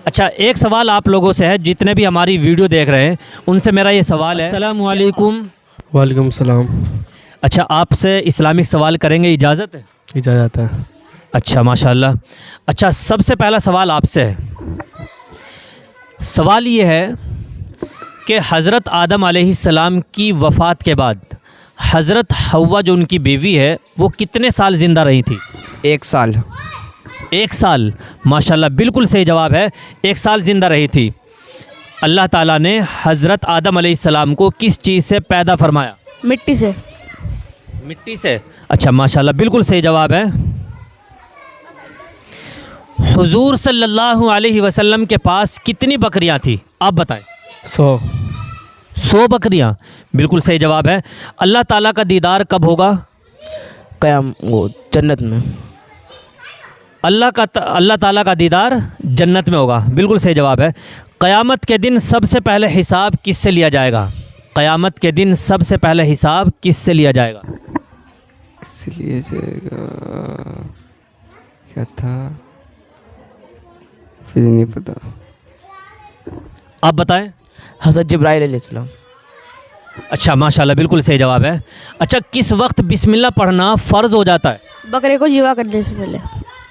अच्छा, एक सवाल आप लोगों से है, जितने भी हमारी वीडियो देख रहे हैं उनसे मेरा ये सवाल है। अस्सलाम वालेकुम। वालेकुम सलाम। अच्छा, आपसे इस्लामिक सवाल करेंगे, इजाज़त है? इजाज़त है। अच्छा, माशाल्लाह। अच्छा, सबसे पहला सवाल आपसे है। सवाल ये है कि हज़रत आदम अलैहिस्सलाम की वफ़ात के बाद हज़रत हव्वा जो उनकी बीवी है वो कितने साल ज़िंदा रही थी? 1 साल। 1 साल, माशाल्लाह, बिल्कुल सही जवाब है। 1 साल ज़िंदा रही थी। अल्लाह ताला ने हज़रत आदम अलैहिस्सलाम को किस चीज़ से पैदा फरमाया? मिट्टी से। मिट्टी से। अच्छा, माशाल्लाह, बिल्कुल सही जवाब है। हुजूर सल्लल्लाहु अलैहि वसल्लम के पास कितनी बकरियां थी, आप बताएं? 100 बकरियां, बिल्कुल सही जवाब है। अल्लाह ताला का दीदार कब होगा? क़याम वो जन्नत में। अल्लाह ताला का दीदार जन्नत में होगा, बिल्कुल सही जवाब है। क़यामत के दिन सबसे पहले हिसाब किससे लिया जाएगा? क़यामत के दिन सबसे पहले हिसाब किससे लिया जाएगा? इसलिए क्या था, फिर नहीं पता। आप बताएं। हज़रत जिब्राइल अलैहिस्सलाम। अच्छा, माशाल्लाह, बिल्कुल सही जवाब है। अच्छा, किस वक्त बिस्मिल्लाह पढ़ना फ़र्ज़ हो जाता है? बकरे को जीवा करने से पहले।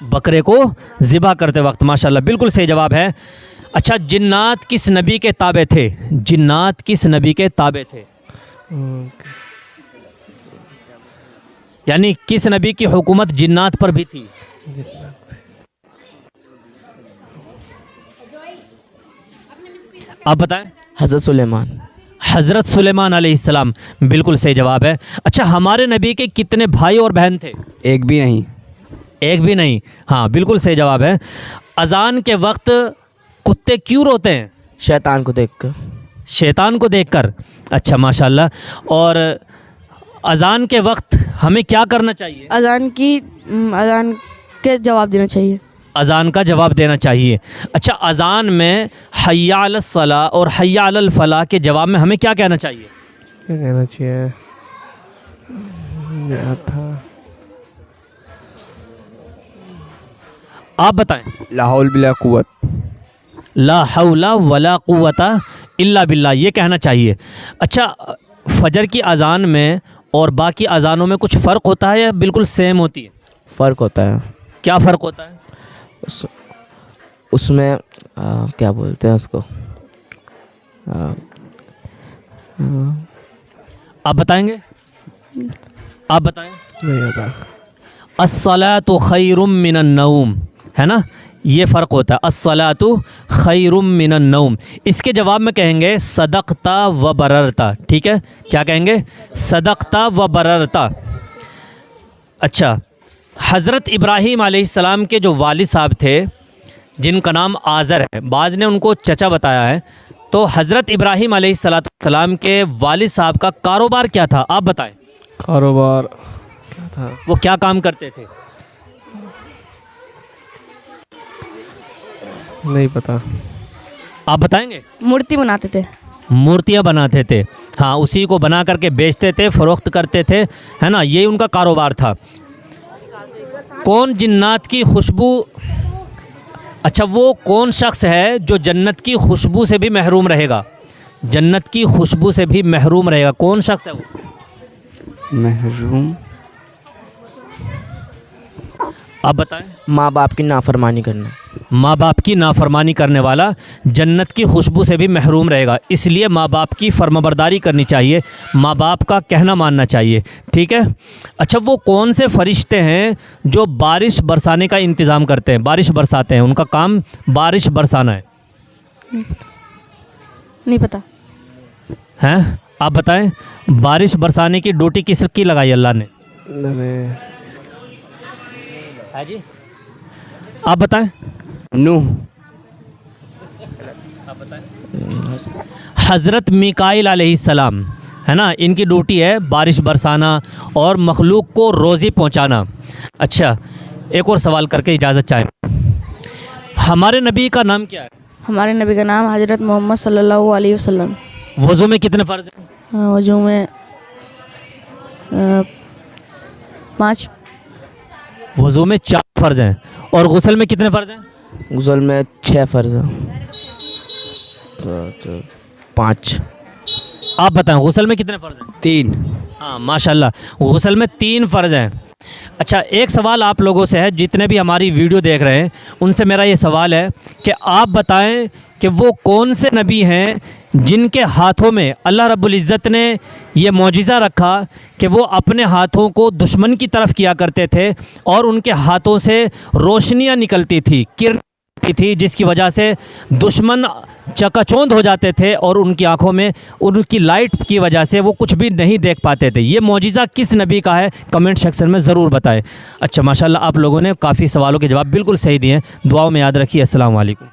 बकरे को ज़िबा करते वक्त, माशाल्लाह, बिल्कुल सही जवाब है। अच्छा, जिन्नात किस नबी के ताबे थे? जिन्नात किस नबी के ताबे थे? यानी किस नबी की हुकूमत जिन्नात पर भी थी? आप बताएं। हज़रत सुलेमान। हज़रत सुलेमान अलैहिस्सलाम, बिल्कुल सही जवाब है। अच्छा, हमारे नबी के कितने भाई और बहन थे? एक भी नहीं। एक भी नहीं, हाँ, बिल्कुल सही जवाब है। अज़ान के वक्त कुत्ते क्यों रोते हैं? शैतान को देखकर। शैतान को देखकर। अच्छा, माशाल्लाह। और अज़ान के वक्त हमें क्या करना चाहिए? अज़ान के जवाब देना चाहिए। अज़ान का जवाब देना चाहिए। अच्छा, अज़ान में हय्या अलस सलाह और हय्या अलल फलाह के जवाब में हमें क्या कहना चाहिए? क्या कहना चाहिए? क्या था? आप बताएं। ला हौल बिला कुव्वत। ला हौला वला कुव्वता इल्ला बिल्लाह, ये कहना चाहिए। अच्छा, फजर की अज़ान में और बाकी अज़ानों में कुछ फ़र्क होता है या बिल्कुल सेम होती है? फ़र्क होता है। क्या फ़र्क होता है? उसमें क्या बोलते हैं उसको, आप बताएंगे? आप बताएं। नहीं आता। अस्सलातु खैरुम मिनन नौम, है ना, ये फ़र्क होता है। अस्सलातु खैरुम मिनन नौम। इसके जवाब में कहेंगे सदक़ता व बररता। ठीक है, क्या कहेंगे? सदक़ता व बररता। अच्छा, हज़रत इब्राहीम अलैहिस्सलाम के जो वालिद साहब थे जिनका नाम आज़र है, बाज़ ने उनको चचा बताया है, तो हज़रत इब्राहीम अलैहिस्सलाम के वालिद साहब का कारोबार क्या था, आप बताएं? कारोबार क्या था? वो क्या काम करते थे? नहीं पता। आप बताएंगे? मूर्ति बनाते थे। मूर्तियाँ बनाते थे, हाँ, उसी को बना करके बेचते थे, फ़रोख्त करते थे, है ना, यही उनका कारोबार था। कौन जिन्नात की खुशबू, अच्छा, वो कौन शख्स है जो जन्नत की खुशबू से भी महरूम रहेगा? जन्नत की खुशबू से भी महरूम रहेगा, कौन शख्स है वो? महरूम। आप बताएं। माँ बाप की नाफरमानी करना। माँ बाप की नाफरमानी करने वाला जन्नत की खुशबू से भी महरूम रहेगा, इसलिए माँ बाप की फर्माबरदारी करनी चाहिए, माँ बाप का कहना मानना चाहिए। ठीक है। अच्छा, वो कौन से फरिश्ते हैं जो बारिश बरसाने का इंतज़ाम करते हैं, बारिश बरसाते हैं, उनका काम बारिश बरसाना है? नहीं पता। हैं, आप बताएं। बारिश बरसाने की ड्यूटी किसकी लगाई अल्लाह ने? है जी, आप बताएं। नूह। हज़रत मिकाईल अलैहिस्सलाम, है ना, इनकी ड्यूटी है बारिश बरसाना और मखलूक को रोज़ी पहुंचाना। अच्छा, एक और सवाल करके इजाज़त चाहें। हमारे नबी का नाम क्या है? हमारे नबी का नाम हज़रत मोहम्मद सल्लल्लाहु अलैहि वसल्लम। वज़ू में कितने फ़र्ज़ हैं? वज़ू में 5। वज़ू में 4 फ़र्ज़ हैं। और गुस्ल में कितने फ़र्ज़ हैं? गुस्ल में 6 फ़र्ज़ है। तो 5। आप बताएं गुस्ल में कितने फ़र्ज़ हैं? 3। हाँ माशाल्लाह, गुस्ल में 3 फ़र्ज़ हैं। अच्छा, एक सवाल आप लोगों से है, जितने भी हमारी वीडियो देख रहे हैं उनसे मेरा ये सवाल है कि आप बताएं कि वो कौन से नबी हैं जिनके हाथों में अल्लाह रब्बुल इज़्ज़त ने ये मौजिज़ा रखा कि वो अपने हाथों को दुश्मन की तरफ किया करते थे और उनके हाथों से रोशनियाँ निकलती थी, किरण थी, जिसकी वजह से दुश्मन चकाचौंध हो जाते थे और उनकी आंखों में उनकी लाइट की वजह से वो कुछ भी नहीं देख पाते थे। ये मौजिज़ा किस नबी का है, कमेंट सेक्शन में ज़रूर बताएं। अच्छा माशाल्लाह, आप लोगों ने काफ़ी सवालों के जवाब बिल्कुल सही दिए हैं। दुआओं में याद रखिए। अस्सलाम वालेकुम।